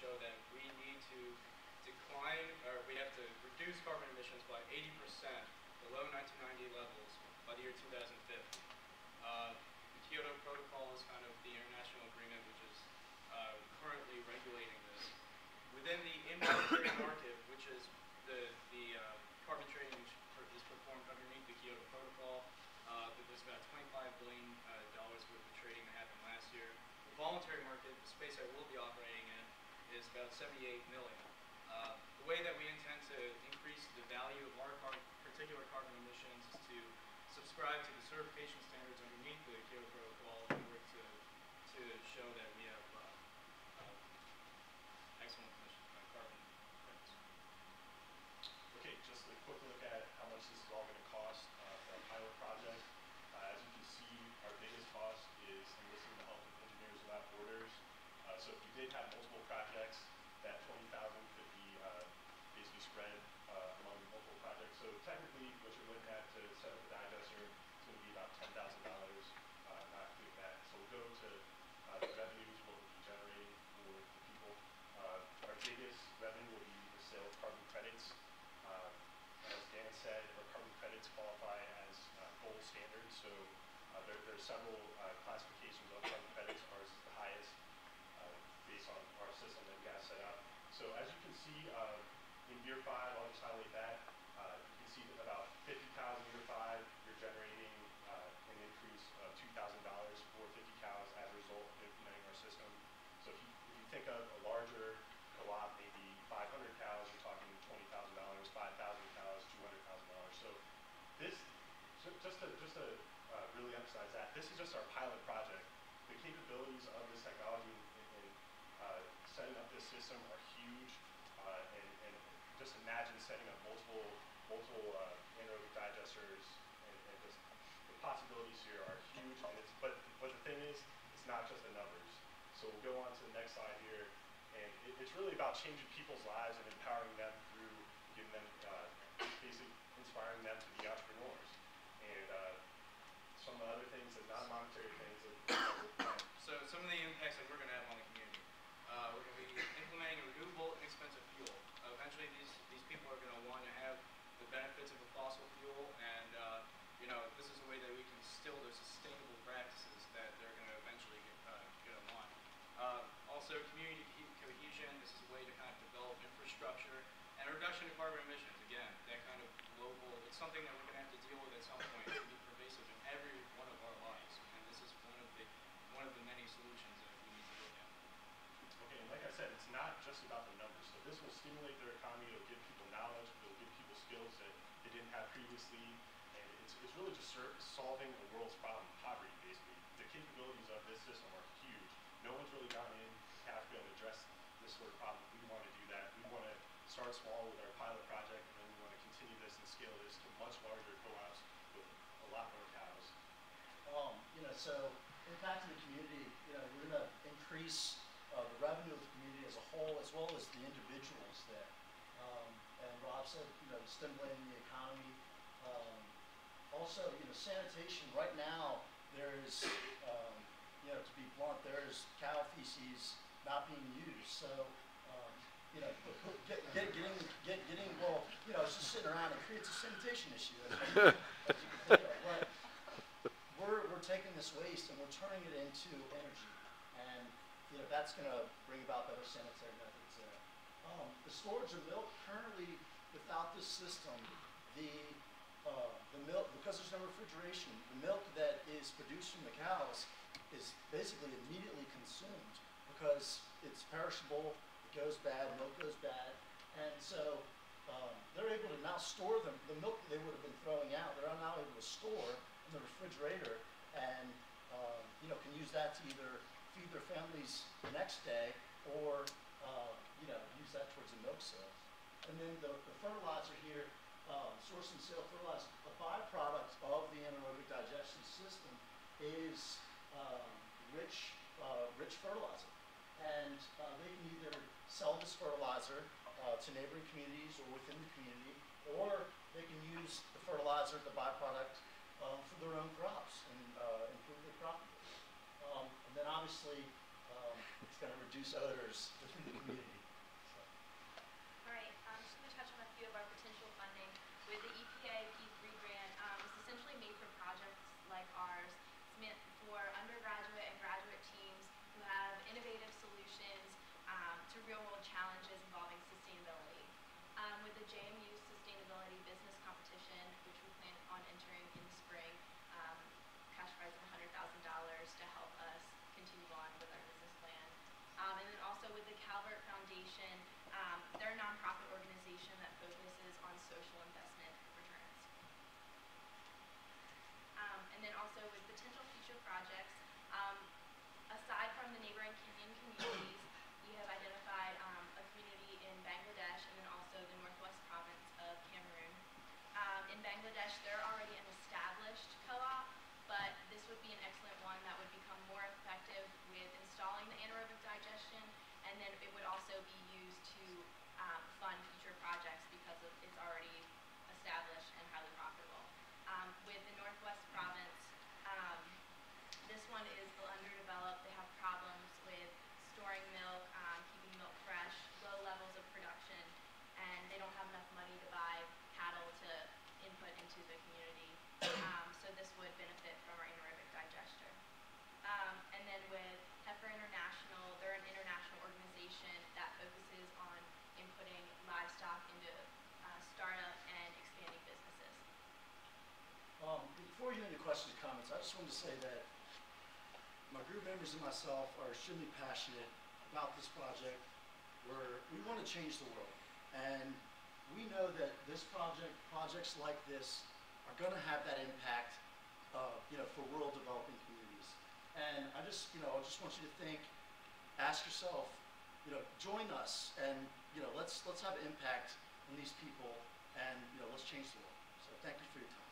show that we need to decline, or we have to reduce carbon emissions by 80% below 1990 levels by the year 2050. The Kyoto Protocol is kind of the international agreement which is currently regulating this. Within the involuntary market, which is the carbon trading is performed underneath the Kyoto Protocol, there's about $25 billion worth of trading that happened last year. The voluntary market, the space that we'll be operating in, is about 78 million. The way that we intend to increase the value of our particular carbon emissions is to subscribe to the certification standards underneath the Kyoto Protocol in order to show that we have excellent carbon credits. Okay, just a quick look at how much this is all going to cost for our pilot project. As you can see, our biggest cost is enlisting the help of Engineers Without Borders. So if you did have multiple projects, that $20,000 could be basically spread among multiple projects. So technically, what you're looking at to set up a digester is going to be about $10,000, not including that. So we'll go to the revenues, what we'll be generating for the people. Our biggest revenue will be the sale of carbon credits. As Dan said, our carbon credits qualify as gold standard. So there are several classifications of carbon credits. Ours is the highest based on our system that we have set up. So as you can see, in year 5, I'll just highlight that. You can see that about 50 cows in year 5, you're generating an increase of $2,000 for 50 cows as a result of implementing our system. So if you think of a larger co-op, maybe 500 cows, you're talking $20,000, 5,000 cows, $200,000. So this, just to really emphasize that, this is just our pilot project. The capabilities of this technology in setting up this system are huge, and just imagine setting up multiple anaerobic digesters, and just the possibilities here are huge. And but the thing is, it's not just the numbers. So we'll go on to the next slide here, and it's really about changing people's lives and empowering them through giving them, basically inspiring them to be entrepreneurs. And some of the other things, the non-monetary things that we'll plan. So some of the impacts that we're going to have on the community. We're going to be implementing a renewable, inexpensive fuel. Eventually, these people are going to want to have the benefits of a fossil fuel, and this is a way that we can instill those sustainable practices that they're going to eventually get want. Also, community cohesion. This is a way to kind of develop infrastructure and a reduction in carbon emissions. Again, that kind of global. It's something that we're going to have to deal with at some point. It's going to be pervasive in every one of our lives, and this is one of the many solutions that we need to look at. Okay, and like I said, it's not just about the numbers. So this will stimulate their economy. It'll give people knowledge. It'll give people skills that they didn't have previously, and it's really just solving the world's problem, poverty, basically. The capabilities of this system are huge. No one's really gone in to address this sort of problem. We want to do that. We want to start small with our pilot project, and then we want to continue this and scale this to much larger co-ops with a lot more cows. So impacting the community, we're going to increase the revenue of the community as a whole, as well as the individuals there. And Rob said, stimulating the economy. Also, sanitation. Right now, there's, to be blunt, there's cow feces not being used. So, it's just sitting around, it creates a sanitation issue. But we're taking this waste and we're turning it into energy, and that's going to bring about better sanitary methods there. The storage of milk currently, without this system, the milk, because there's no refrigeration, the milk that is produced from the cows is basically immediately consumed because it's perishable, it goes bad, milk goes bad, and so they're able to now store the milk that they would have been throwing out. They're now able to store in the refrigerator, and can use that to either feed their families the next day or use that towards the milk sales. And then the fertilizer here, source and sale fertilizer, a byproduct of the anaerobic digestion system is rich fertilizer. And they can either sell this fertilizer to neighboring communities or within the community, or they can use the fertilizer, the byproduct, for their own crops and improve their crop yield. And then obviously, it's going to reduce odors within the community. projects. Aside from the neighboring Kenyan communities, we have identified a community in Bangladesh and then also the northwest province of Cameroon. In Bangladesh, they're already an established co-op, but this would be an excellent one that would become more effective with installing the anaerobic digestion, and then it would also be used to fund future projects because it's already established and highly profitable. With the northwest province, this one is underdeveloped. They have problems with storing milk, keeping milk fresh, low levels of production, and they don't have enough money to buy cattle to input into the community. So this would benefit from our anaerobic digester. And then with Heifer International, they're an international organization that focuses on inputting livestock into startup and expanding businesses. Before we get into questions and comments, I just wanted to say that my group members and myself are extremely passionate about this project where we want to change the world. And we know that this projects like this are going to have that impact, for rural developing communities. And I just want you to think, ask yourself, join us, and let's have an impact on these people, and let's change the world. So thank you for your time.